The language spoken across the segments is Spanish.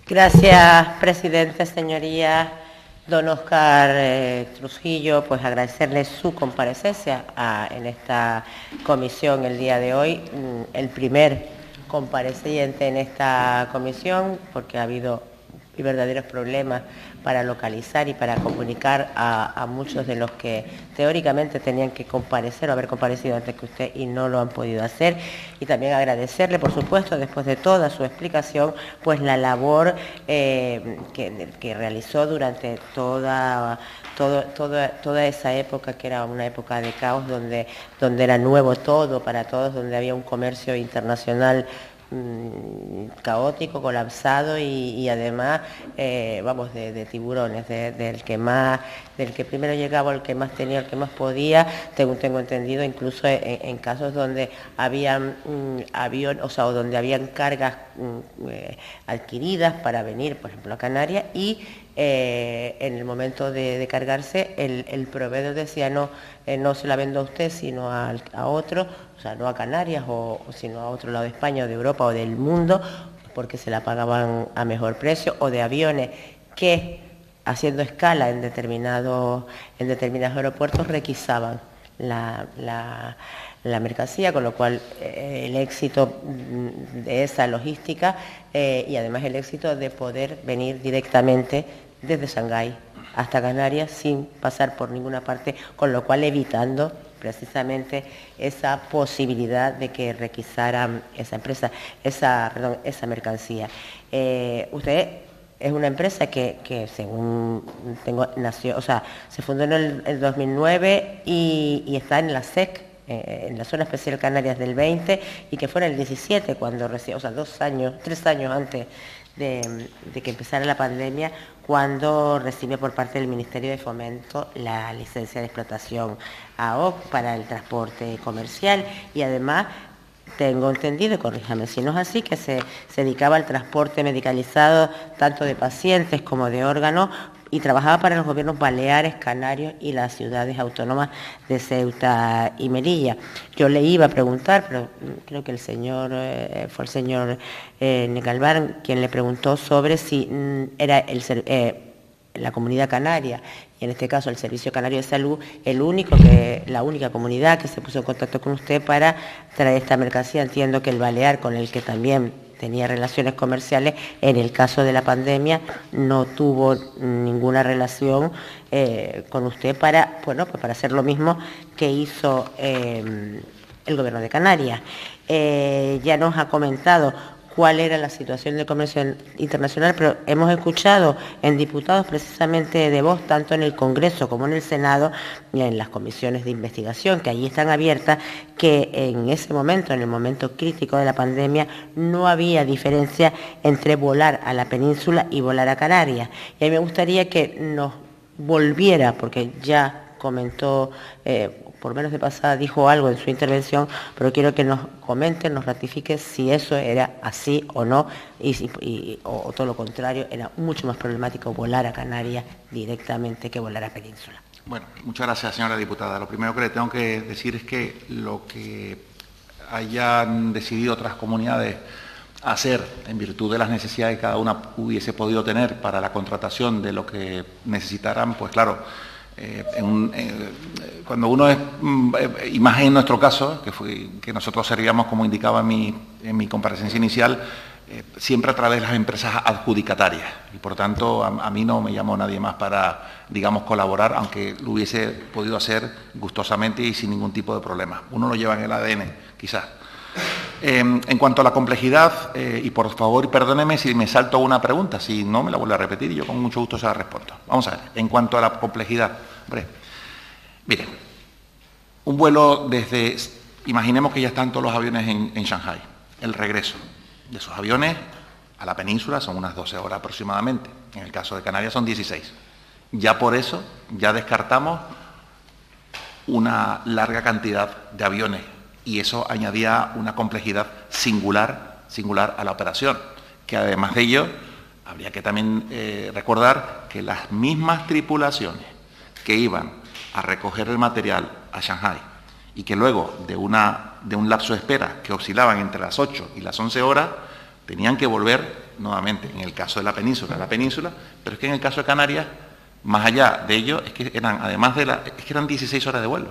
Gracias, presidente, señoría. Don Óscar Trujillo, pues agradecerle su comparecencia en esta comisión el día de hoy, el primer compareciente en esta comisión, porque ha habido verdaderos problemas para localizar y para comunicar a muchos de los que teóricamente tenían que comparecer o haber comparecido antes que usted y no lo han podido hacer. Y también agradecerle, por supuesto, después de toda su explicación, pues la labor que realizó durante toda esa época, que era una época de caos, donde era nuevo todo para todos, donde había un comercio internacional caótico, colapsado y además, de tiburones, del que primero llegaba, el que más tenía, el que más podía, tengo entendido, incluso en casos donde habían aviones, o donde habían cargas adquiridas para venir, por ejemplo, a Canarias, y en el momento de cargarse, el proveedor decía, no se la vendo a usted, sino a otro, o sea, no a Canarias, sino a otro lado de España, o de Europa, o del mundo, porque se la pagaban a mejor precio, o de aviones que, haciendo escala en determinados aeropuertos, requisaban la mercancía, con lo cual el éxito de esa logística y además el éxito de poder venir directamente desde Shanghái hasta Canarias sin pasar por ninguna parte, con lo cual evitando precisamente esa posibilidad de que requisaran esa mercancía. Usted es una empresa que según nació, se fundó en el 2009 y está en la SEC, en la Zona Especial Canarias del 20, y que fue en el 17 cuando recibió, 3 años antes de que empezara la pandemia, cuando recibió por parte del Ministerio de Fomento la licencia de explotación AOC para el transporte comercial, y además tengo entendido, y corríjame si no es así, que se dedicaba al transporte medicalizado tanto de pacientes como de órganos, y trabajaba para los gobiernos baleares, canarios y las ciudades autónomas de Ceuta y Melilla. Yo le iba a preguntar, pero creo que fue el señor Necalvar quien le preguntó sobre si era la Comunidad Canaria, y en este caso el Servicio Canario de Salud, la única comunidad que se puso en contacto con usted para traer esta mercancía. Entiendo que el Balear, con el que también tenía relaciones comerciales, en el caso de la pandemia no tuvo ninguna relación con usted para hacer lo mismo que hizo el Gobierno de Canarias. Ya nos ha comentado cuál era la situación del comercio internacional, pero hemos escuchado en diputados precisamente de voz, tanto en el Congreso como en el Senado, y en las comisiones de investigación que allí están abiertas, que en ese momento, en el momento crítico de la pandemia, no había diferencia entre volar a la península y volar a Canarias. Y a mí me gustaría que nos volviera, porque ya comentó, por menos de pasada dijo algo en su intervención, pero quiero que nos comente, nos ratifique si eso era así o no, o todo lo contrario, era mucho más problemático volar a Canarias directamente que volar a Península. Bueno, muchas gracias, señora diputada. Lo primero que le tengo que decir es que lo que hayan decidido otras comunidades hacer en virtud de las necesidades que cada una hubiese podido tener para la contratación de lo que necesitaran, pues claro, cuando uno es, y más en nuestro caso, que nosotros servíamos, como indicaba en mi comparecencia inicial, siempre a través de las empresas adjudicatarias, y por tanto a mí no me llamó nadie más para, digamos, colaborar, aunque lo hubiese podido hacer gustosamente y sin ningún tipo de problema. Uno lo lleva en el ADN, quizás. En cuanto a la complejidad, y por favor perdóneme si me salto una pregunta, si no me la vuelvo a repetir y yo con mucho gusto se la respondo. Vamos a ver, en cuanto a la complejidad, hombre, miren, un vuelo imaginemos que ya están todos los aviones en Shanghái, el regreso de esos aviones a la península son unas 12 horas aproximadamente, en el caso de Canarias son 16. Ya por eso, ya descartamos una larga cantidad de aviones, y eso añadía una complejidad singular a la operación, que además de ello, habría que también recordar que las mismas tripulaciones que iban a recoger el material a Shanghái y que luego de un lapso de espera que oscilaban entre las 8 y las 11 horas, tenían que volver nuevamente, en el caso de la península, pero es que en el caso de Canarias, más allá de ello, es que eran, además de es que eran 16 horas de vuelo.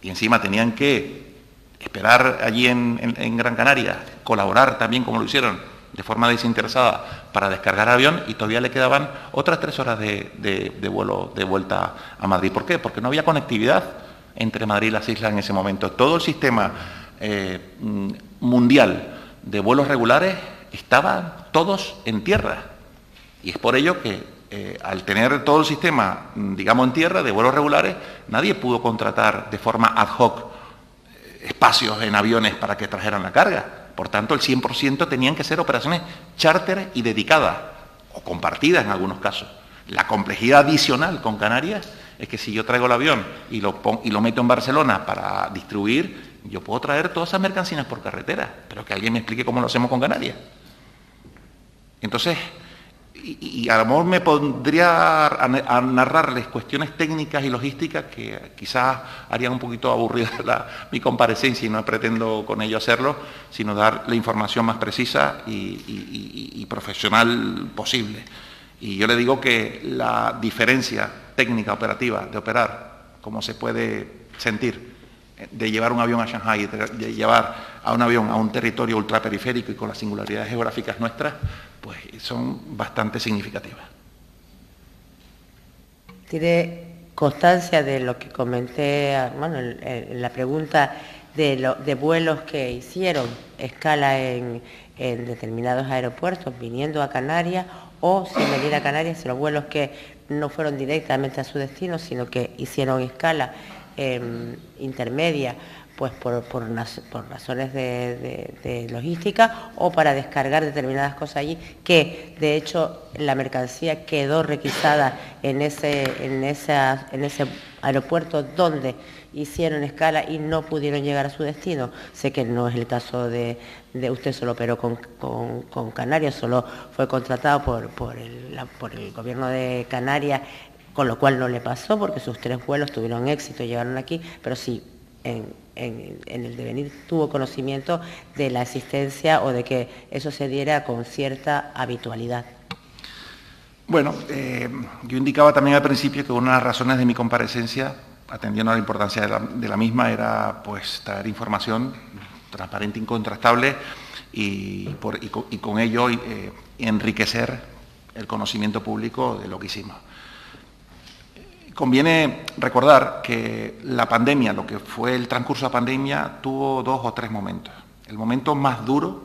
Y encima tenían que esperar allí en Gran Canaria, colaborar también como lo hicieron, de forma desinteresada, para descargar avión, y todavía le quedaban otras 3 horas de vuelo de vuelta a Madrid. ¿Por qué? Porque no había conectividad entre Madrid y las islas en ese momento. Todo el sistema mundial de vuelos regulares estaban todos en tierra. Y es por ello que al tener todo el sistema, digamos, en tierra, de vuelos regulares, nadie pudo contratar de forma ad hoc espacios en aviones para que trajeran la carga. Por tanto, el 100% tenían que ser operaciones charter y dedicadas, o compartidas en algunos casos. La complejidad adicional con Canarias es que si yo traigo el avión y lo meto en Barcelona para distribuir, yo puedo traer todas esas mercancías por carretera, pero que alguien me explique cómo lo hacemos con Canarias. Entonces, y a lo mejor me pondría a narrarles cuestiones técnicas y logísticas que quizás harían un poquito aburrida mi comparecencia, y no pretendo con ello hacerlo, sino dar la información más precisa y profesional posible. Y yo le digo que la diferencia técnica operativa de operar, como se puede sentir, de llevar un avión a Shanghái, de llevar a un avión a un territorio ultraperiférico y con las singularidades geográficas nuestras, pues son bastante significativas. Tiene constancia de lo que comenté, bueno, en la pregunta de vuelos que hicieron escala en determinados aeropuertos, viniendo a Canarias o sin venir a Canarias, si los vuelos que no fueron directamente a su destino, sino que hicieron escala intermedia, pues por razones de logística o para descargar determinadas cosas allí, que de hecho la mercancía quedó requisada en ese aeropuerto donde hicieron escala y no pudieron llegar a su destino. Sé que no es el caso de usted, solo operó con Canarias, solo fue contratado por el gobierno de Canarias, con lo cual no le pasó porque sus 3 vuelos tuvieron éxito y llegaron aquí, pero sí en el devenir tuvo conocimiento de la existencia o de que eso se diera con cierta habitualidad. Bueno, yo indicaba también al principio que una de las razones de mi comparecencia, atendiendo a la importancia de la misma, era pues traer información transparente, incontrastable y con ello enriquecer el conocimiento público de lo que hicimos. Conviene recordar que la pandemia, lo que fue el transcurso de la pandemia, tuvo 2 o 3 momentos. El momento más duro,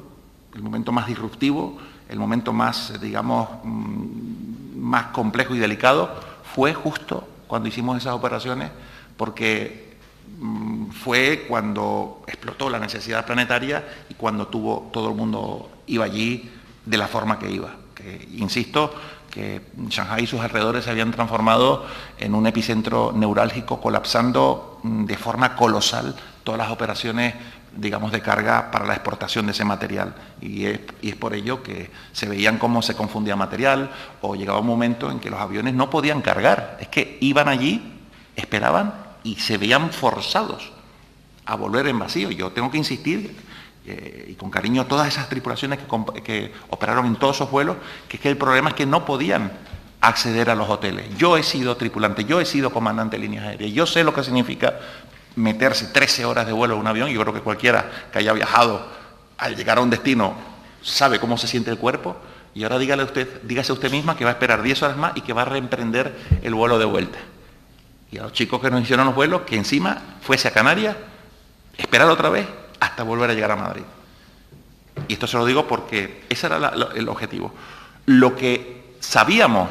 el momento más disruptivo, el momento más, digamos, más complejo y delicado, fue justo cuando hicimos esas operaciones, porque fue cuando explotó la necesidad planetaria y cuando todo el mundo iba allí de la forma que iba. Que, insisto, que Shanghái y sus alrededores se habían transformado en un epicentro neurálgico, colapsando de forma colosal todas las operaciones, digamos, de carga para la exportación de ese material. Y es por ello que se veían cómo se confundía material, o llegaba un momento en que los aviones no podían cargar. Es que iban allí, esperaban y se veían forzados a volver en vacío. Yo tengo que insistir, y con cariño a todas esas tripulaciones que operaron en todos esos vuelos, que es que el problema es que no podían acceder a los hoteles. Yo he sido tripulante, yo he sido comandante de líneas aéreas, yo sé lo que significa meterse 13 horas de vuelo en un avión. Yo creo que cualquiera que haya viajado al llegar a un destino sabe cómo se siente el cuerpo. Y ahora dígase usted misma que va a esperar 10 horas más y que va a reemprender el vuelo de vuelta. Y a los chicos que nos hicieron los vuelos, que encima fuese a Canarias, esperar otra vez hasta volver a llegar a Madrid. Y esto se lo digo porque ese era el objetivo. Lo que sabíamos,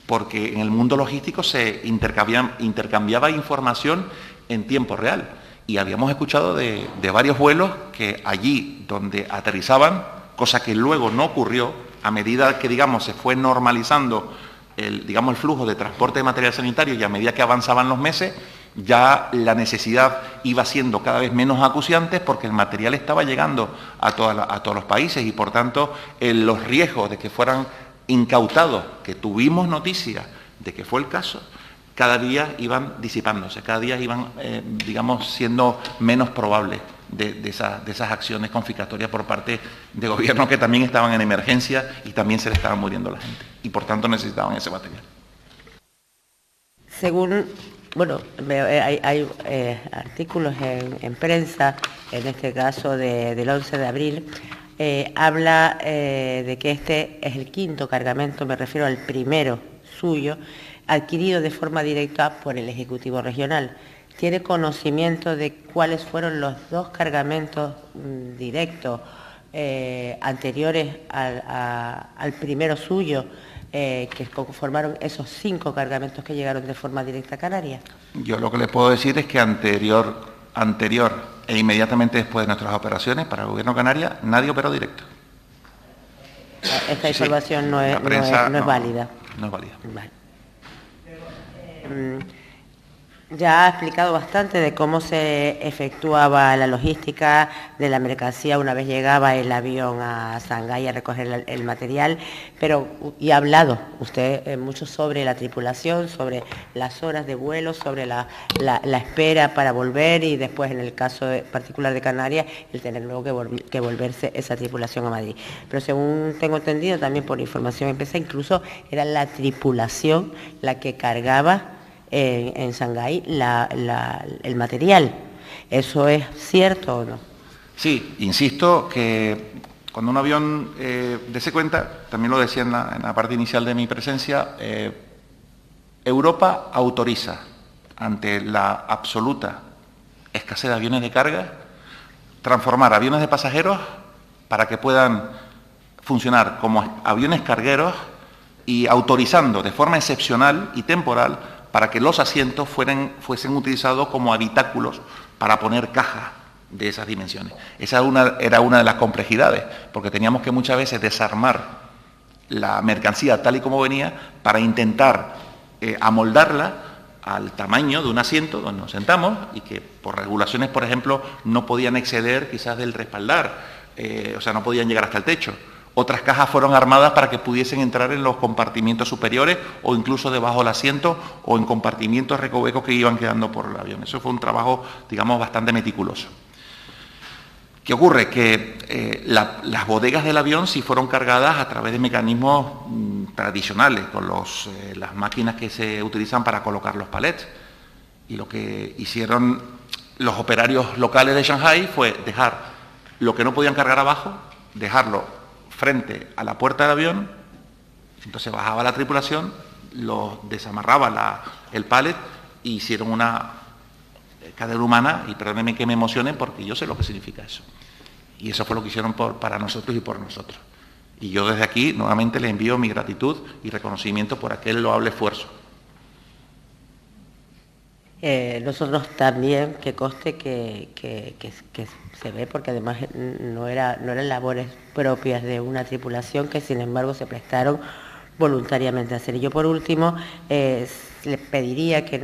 porque en el mundo logístico se intercambiaba información en tiempo real, y habíamos escuchado de varios vuelos que allí donde aterrizaban, cosa que luego no ocurrió, a medida que, digamos, se fue normalizando el flujo de transporte de material sanitario, y a medida que avanzaban los meses, ya la necesidad iba siendo cada vez menos acuciante, porque el material estaba llegando a todos los países, y por tanto los riesgos de que fueran incautados, que tuvimos noticia de que fue el caso, cada día iban disipándose, cada día iban, digamos, siendo menos probables de esas acciones confiscatorias por parte de gobiernos que también estaban en emergencia y también se le estaban muriendo a la gente y por tanto necesitaban ese material. Según, bueno, hay artículos en prensa, en este caso del 11 de abril, habla de que este es el quinto cargamento, me refiero al primero suyo, adquirido de forma directa por el Ejecutivo Regional. ¿Tiene conocimiento de cuáles fueron los dos cargamentos directos anteriores al primero suyo, que conformaron esos 5 cargamentos que llegaron de forma directa a Canarias? Yo lo que le puedo decir es que anterior e inmediatamente después de nuestras operaciones para el Gobierno de Canarias, nadie operó directo. Esta información no es válida. No es válida. Vale. Ya ha explicado bastante de cómo se efectuaba la logística de la mercancía una vez llegaba el avión a Shanghái a recoger el material, y ha hablado usted mucho sobre la tripulación, sobre las horas de vuelo, sobre la espera para volver y después, en el caso particular de Canarias, el tener luego que volverse esa tripulación a Madrid. Pero según tengo entendido, también por información empecé, incluso era la tripulación la que cargaba en Shanghái el material. ¿Eso es cierto o no? Sí, insisto que cuando un avión, dése cuenta, también lo decía en la parte inicial de mi presencia, Europa autoriza, ante la absoluta escasez de aviones de carga, transformar aviones de pasajeros para que puedan funcionar como aviones cargueros y autorizando de forma excepcional y temporal para que los asientos fuesen utilizados como habitáculos para poner cajas de esas dimensiones. Esa era una de las complejidades, porque teníamos que muchas veces desarmar la mercancía tal y como venía para intentar amoldarla al tamaño de un asiento donde nos sentamos y que por regulaciones, por ejemplo, no podían exceder quizás del respaldar, o sea, no podían llegar hasta el techo. Otras cajas fueron armadas para que pudiesen entrar en los compartimientos superiores o incluso debajo del asiento o en compartimientos recovecos que iban quedando por el avión. Eso fue un trabajo, digamos, bastante meticuloso. ¿Qué ocurre? Que las bodegas del avión sí fueron cargadas a través de mecanismos tradicionales, con las máquinas que se utilizan para colocar los palets. Y lo que hicieron los operarios locales de Shanghái fue dejar lo que no podían cargar abajo, dejarlo frente a la puerta del avión. Entonces bajaba la tripulación, desamarraba el pallet y hicieron una cadena humana, y perdónenme que me emocione porque yo sé lo que significa eso. Y eso fue lo que hicieron para nosotros y por nosotros. Y yo desde aquí nuevamente les envío mi gratitud y reconocimiento por aquel loable esfuerzo. Nosotros también, que conste que se ve, porque además no eran labores propias de una tripulación que sin embargo se prestaron voluntariamente a hacer. Y yo por último les pediría que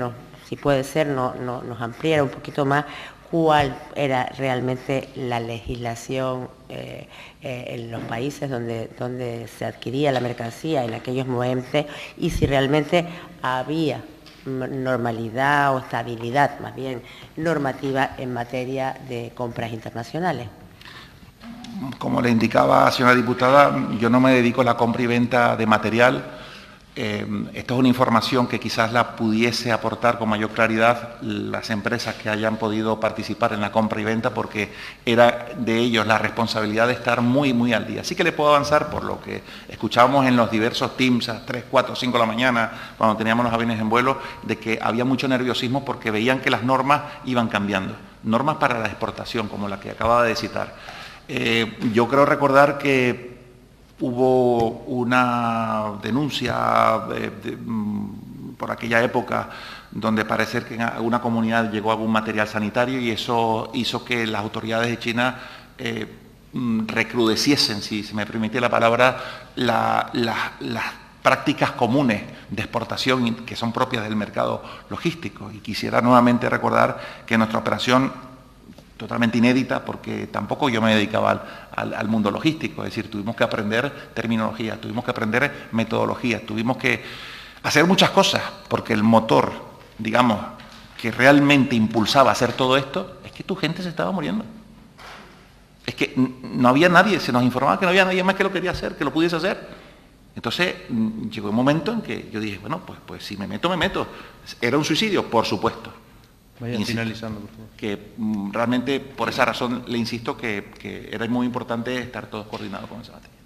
si puede ser, nos ampliara un poquito más cuál era realmente la legislación en los países donde se adquiría la mercancía en aquellos momentos, y si realmente había normalidad o estabilidad, más bien normativa, en materia de compras internacionales. Como le indicaba, señora diputada, yo no me dedico a la compra y venta de material. Esto es una información que quizás la pudiese aportar con mayor claridad las empresas que hayan podido participar en la compra y venta, porque era de ellos la responsabilidad de estar muy, muy al día. Así que le puedo avanzar por lo que escuchábamos en los diversos Teams a 3, 4, 5 de la mañana, cuando teníamos los aviones en vuelo, de que había mucho nerviosismo porque veían que las normas iban cambiando. Normas para la exportación, como la que acababa de citar. Yo creo recordar que hubo una denuncia por aquella época donde parece que en alguna comunidad llegó algún material sanitario, y eso hizo que las autoridades de China recrudeciesen, si se me permite la palabra, las prácticas comunes de exportación que son propias del mercado logístico. Y quisiera nuevamente recordar que nuestra operación, totalmente inédita, porque tampoco yo me dedicaba al mundo logístico, es decir, tuvimos que aprender terminología, tuvimos que aprender metodología, tuvimos que hacer muchas cosas, porque el motor, digamos, que realmente impulsaba a hacer todo esto, es que tu gente se estaba muriendo. es que no había nadie, se nos informaba que no había nadie más que lo quería hacer, que lo pudiese hacer. Entonces llegó un momento en que yo dije, bueno, pues si me meto, me meto. ¿Era un suicidio? Por supuesto. Vaya finalizando, por favor. Que realmente por esa razón le insisto que era muy importante estar todos coordinados con esa materia.